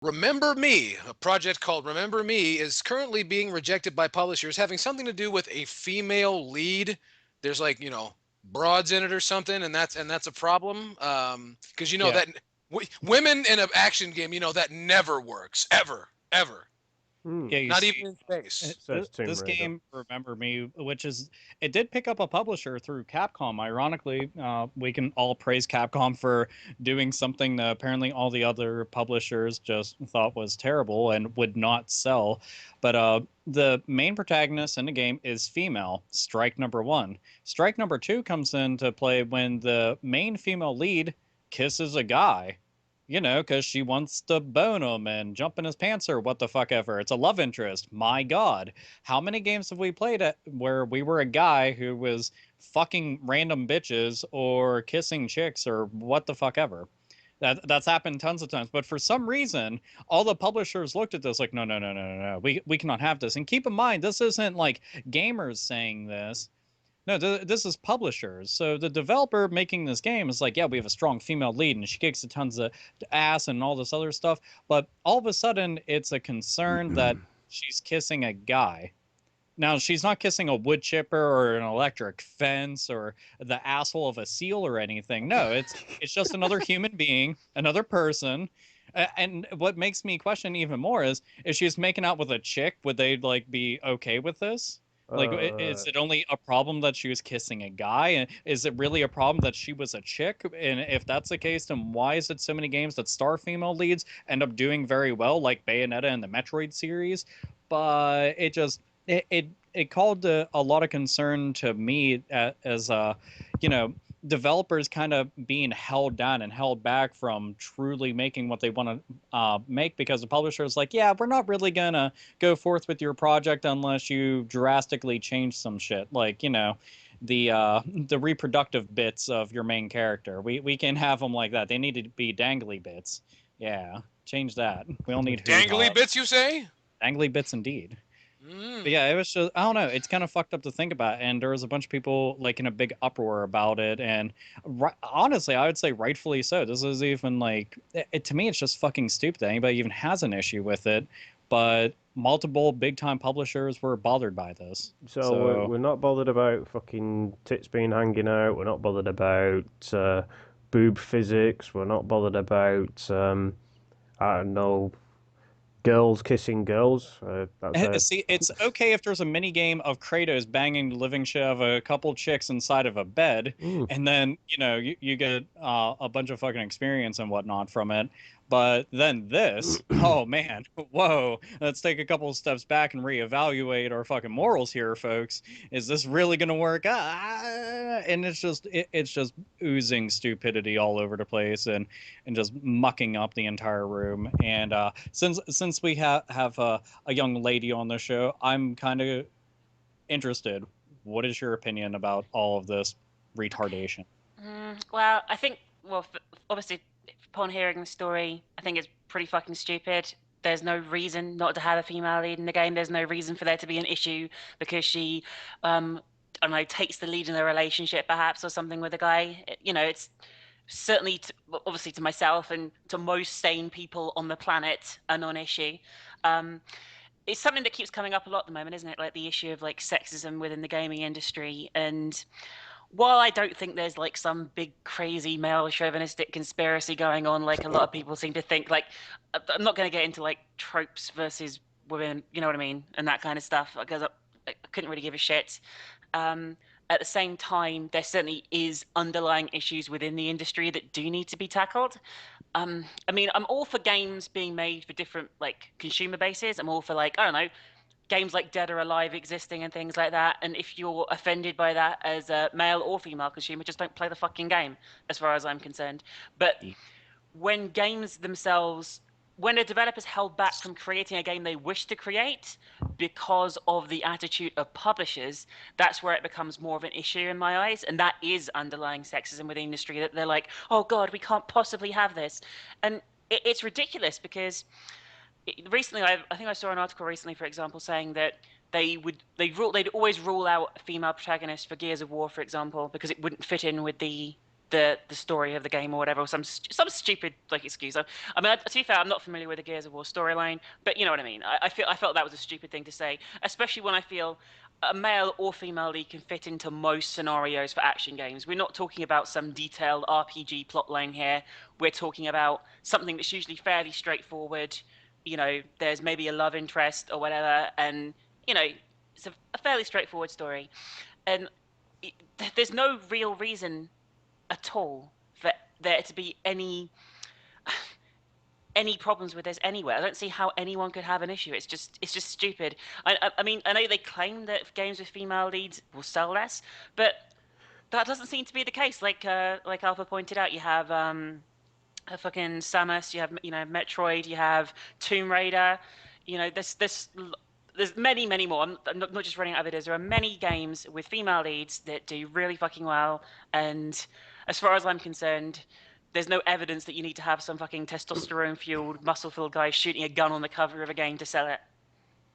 Remember Me, a project called Remember Me, is currently being rejected by publishers, having something to do with a female lead. There's like broads in it or something, and that's a problem. Because Yeah. that women in an action game, that never works ever, Yeah, Hmm. you not even see, in space. Says Tomb this Raider. game, Remember Me, which is, it did pick up a publisher through Capcom. Ironically, we can all praise Capcom for doing something that apparently all the other publishers just thought was terrible and would not sell. But the main protagonist in the game is female. Strike number one. Strike number two comes into play when the main female lead kisses a guy, because she wants to bone him and jump in his pants or what the fuck ever. It's a love interest. My God. How many games have we played at where we were a guy who was fucking random bitches or kissing chicks or what the fuck ever? That's happened tons of times. But for some reason, all the publishers looked at this like, no, no, no, no, no, no. We cannot have this. And keep in mind, this isn't like gamers saying this. No, this is publishers. So the developer making this game is like, yeah, we have a strong female lead and she kicks a tons of ass and all this other stuff. But all of a sudden, it's a concern that she's kissing a guy. Now, she's not kissing a wood chipper or an electric fence or the asshole of a seal or anything. No, it's just another human being, another person. And what makes me question even more is if she's making out with a chick, would they like be okay with this? Like, Uh, is it only a problem that she was kissing a guy? And is it really a problem that she was a chick? And if that's the case, then why is it so many games that star female leads end up doing very well, like Bayonetta and the Metroid series? But it called a lot of concern to me as you know developers kind of being held down and held back from truly making what they want to make because the publisher is like, yeah, we're not really gonna go forth with your project unless you drastically change some shit, like the reproductive bits of your main character. We can have them like that. They need to be dangly bits. Yeah, change that. We don't need hoo Dangly ha. bits, you say? Dangly bits indeed. But Mm. yeah, it was just, I don't know. It's kind of fucked up to think about. And there was a bunch of people like in a big uproar about it. And honestly, I would say rightfully so. This is even like, to me, it's just fucking stupid that anybody even has an issue with it. But multiple big time publishers were bothered by this. so So we're not bothered about fucking tits being hanging out. We're not bothered about boob physics. We're not bothered about I don't know, girls kissing girls. That's a see, it's okay if there's a mini game of Kratos banging the living shit of a couple chicks inside of a bed, mm, and then you get a bunch of fucking experience and whatnot from it. But then this, oh man, whoa, let's take a couple of steps back and reevaluate our fucking morals here, folks. Is this really gonna work? And it's just oozing stupidity all over the place and just mucking up the entire room. And since we have a young lady on the show, I'm kind of interested. What is your opinion about all of this retardation? Well, I think, obviously, upon hearing the story, I think it's pretty fucking stupid. There's no reason not to have a female lead in the game. There's no reason for there to be an issue because she, I don't know, takes the lead in a relationship perhaps or something with a guy. It's certainly, obviously, to myself and to most sane people on the planet, a non-issue. Um, it's something that keeps coming up a lot at the moment, isn't it? Like the issue of like sexism within the gaming industry. And while I don't think there's like some big crazy male chauvinistic conspiracy going on, like a lot of people seem to think, like I'm not going to get into like tropes versus women, you know what I mean, and that kind of stuff because I couldn't really give a shit. At the same time, there certainly is underlying issues within the industry that do need to be tackled. I mean, I'm all for games being made for different like consumer bases. I'm all for like, I don't know, games like Dead or Alive existing and things like that. And if you're offended by that as a male or female consumer, just don't play the fucking game, as far as I'm concerned. But when games themselves, when a developer's held back from creating a game they wish to create because of the attitude of publishers, that's where it becomes more of an issue in my eyes. And that is underlying sexism within the industry, that they're like, oh God, we can't possibly have this. And it's ridiculous because recently, I think I saw an article recently, for example, saying that they'd always rule out a female protagonist for Gears of War, for example, because it wouldn't fit in with the the story of the game or whatever, or some stupid like excuse. I mean, to be fair, I'm not familiar with the Gears of War storyline, but you know what I mean. I felt that was a stupid thing to say, especially when I feel a male or female lead can fit into most scenarios for action games. We're not talking about some detailed RPG plotline here. We're talking about something that's usually fairly straightforward. You know, there's maybe a love interest or whatever, and you know, it's a fairly straightforward story, and there's no real reason at all for there to be any problems with this anywhere. I don't see how anyone could have an issue. It's just stupid. I mean, I know they claim that games with female leads will sell less, but that doesn't seem to be the case. Like Alpha pointed out, you have a fucking Samus, you have Metroid, you have Tomb Raider, there's many more. I'm not just running out of ideas. There are many games with female leads that do really fucking well, and as far as I'm concerned, there's no evidence that you need to have some fucking testosterone-fueled, muscle-filled guy shooting a gun on the cover of a game to sell it.